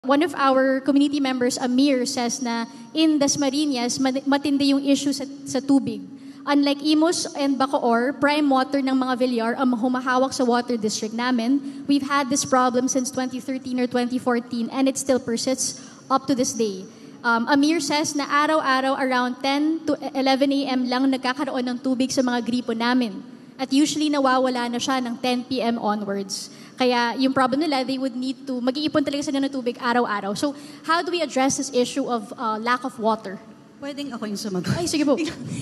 One of our community members, Amir, says na in Dasmariñas, matindi yung issue sa tubig. Unlike Imus and Bacoor, prime water ng mga Villar ang humahawak sa water district namin. We've had this problem since 2013 or 2014 and it still persists up to this day. Amir says na araw-araw around 10 to 11 a.m. lang nagkakaroon ng tubig sa mga gripo namin. At usually nawawala na siya ng 10 p.m. onwards. Kaya yung problem nila, they would need to, mag-iipon talaga sila ng tubig araw-araw. So how do we address this issue of lack of water? Pwedeng ako yung sumagot. Ay, sige po.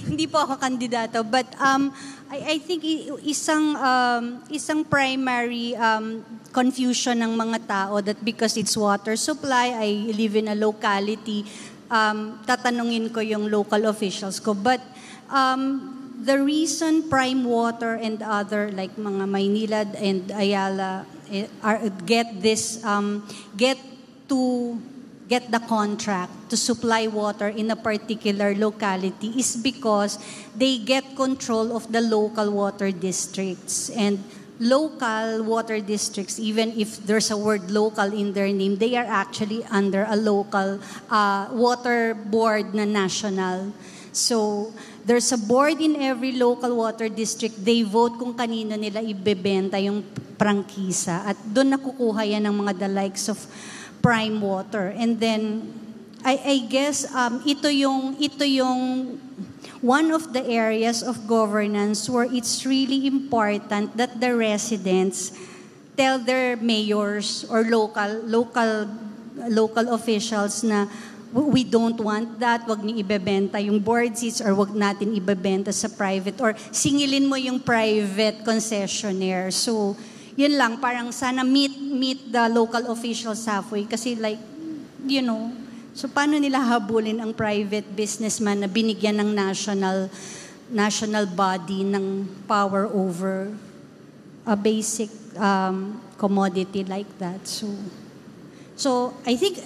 Hindi po ako kandidato. But I think isang primary confusion ng mga tao that because it's water supply, I live in a locality, tatanungin ko yung local officials ko. But the reason Prime Water and other like mga Maynilad and Ayala get the contract to supply water in a particular locality is because they get control of the local water districts. And local water districts, even if there's a word local in their name, they are actually under a local water board na national. So, there's a board in every local water district. They vote kung kanino nila ibebenta yung prangkisa. At doon nakukuha yan ng mga the likes of Prime Water. And then, I guess, ito yung one of the areas of governance where it's really important that the residents tell their mayors or local officials na we don't want that, wag niyo ibebenta yung board seats or wag natin ibebenta sa private or singilin mo yung private concessionaire. So, yun lang, parang sana meet the local officials halfway kasi like, you know, so paano nila habulin ang private businessman na binigyan ng national body ng power over a basic commodity like that. So I think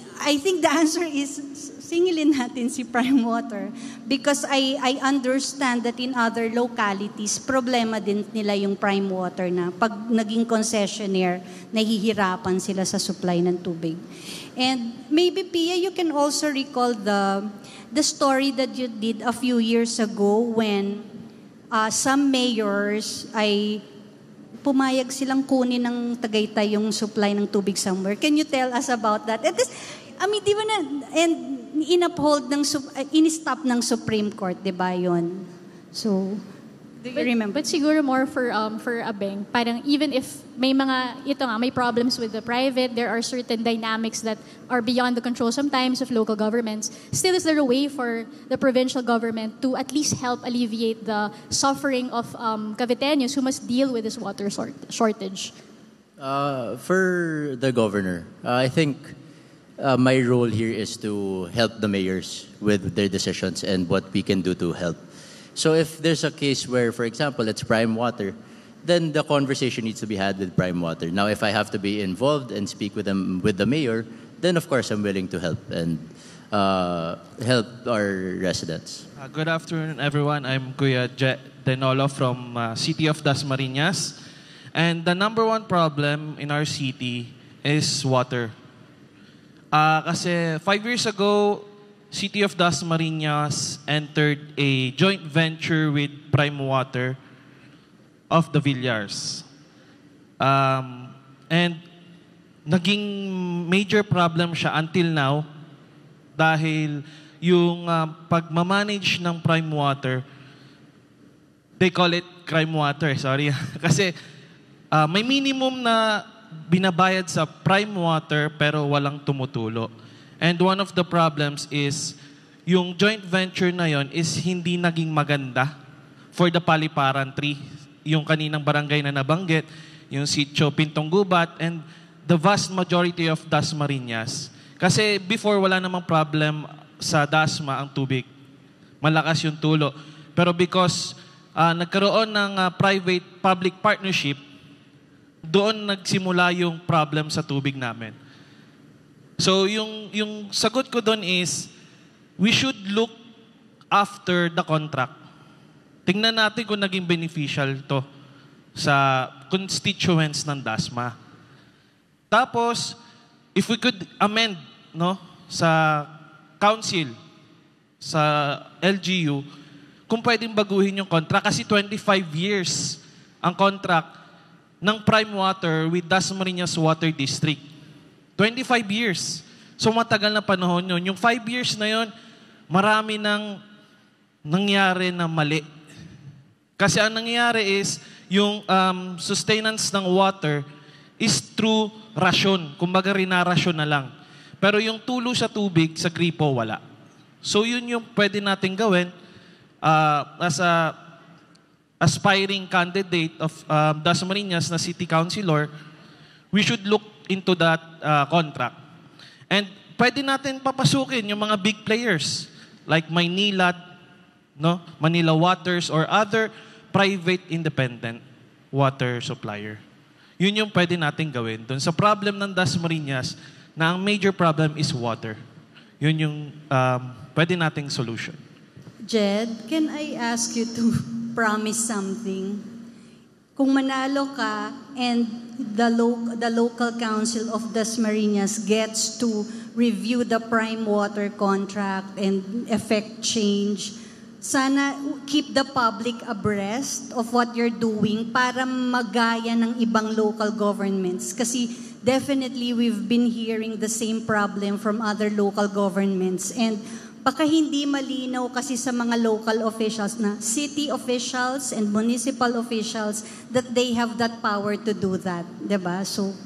the answer is singilin natin si Prime Water because I understand that in other localities, problema din nila yung Prime Water na pag naging concessionaire, nahihirapan sila sa supply ng tubig. And maybe, Pia, you can also recall the story that you did a few years ago when some mayors ay pumayag silang kunin ng Tagaytay yung supply ng tubig somewhere. Can you tell us about that? At this, I mean, di ba na, and in-uphold in-stop ng Supreme Court, di ba yun? So, do you remember? But siguro more for Abeng, parang even if may problems with the private, there are certain dynamics that are beyond the control sometimes of local governments. Still, is there a way for the provincial government to at least help alleviate the suffering of Caviteños who must deal with this water shortage? For the governor, I think my role here is to help the mayors with their decisions and what we can do to help. So if there's a case where, for example, it's Prime Water, then the conversation needs to be had with Prime Water. Now, if I have to be involved and speak with the mayor, then of course I'm willing to help and help our residents. Good afternoon, everyone. I'm Kuya Denolo from City of Dasmariñas. And the number one problem in our city is water. Kasi 5 years ago, City of Dasmariñas entered a joint venture with Prime Water of the Villars. And naging major problem siya until now dahil yung pagmamanage ng Prime Water, they call it crime water, sorry. Kasi may minimum na binabayad sa Prime Water pero walang tumutulo. And one of the problems is yung joint venture na yon is hindi naging maganda for the Paliparan 3. Yung kaninang barangay na nabanggit, yung Sitio Pintong Gubat, and the vast majority of Dasmariñas. Kasi before wala namang problem sa Dasma ang tubig. Malakas yung tulo. Pero because nagkaroon ng private-public partnership, doon nagsimula yung problem sa tubig namin. So yung sagot ko doon is, we should look after the contract. Tingnan natin kung naging beneficial to sa constituents ng Dasma. Tapos, if we could amend, no, sa council, sa LGU, kung pwedeng baguhin yung contract. Kasi 25 years ang contract ng Prime Water with Dasmariñas Water District. 25 years. So matagal na panahon yun. Yung 5 years na yun, marami nang nangyari na mali. Kasi ang nangyari is, yung sustenance ng water is through ration. Kumbaga rinarasyon na lang. Pero yung tulo sa tubig, sa gripo, wala. So yun yung pwede natin gawin as a aspiring candidate of Dasmariñas na city councilor. We should look into that contract. And pwede natin papasukin yung mga big players like Maynilad, no? Manila Waters, or other private independent water supplier. Yun yung pwede natin gawin dun sa problem ng Dasmariñas na ang major problem is water. Yun yung pwede nating solution. Jed, can I ask you to promise something? Kung manalo ka and the local council of Dasmariñas gets to review the prime water contract and effect change, sana keep the public abreast of what you're doing para magaya ng ibang local governments. Kasi definitely we've been hearing the same problem from other local governments. And baka hindi malinaw kasi sa mga local officials na city officials and municipal officials that they have that power to do that. Diba? So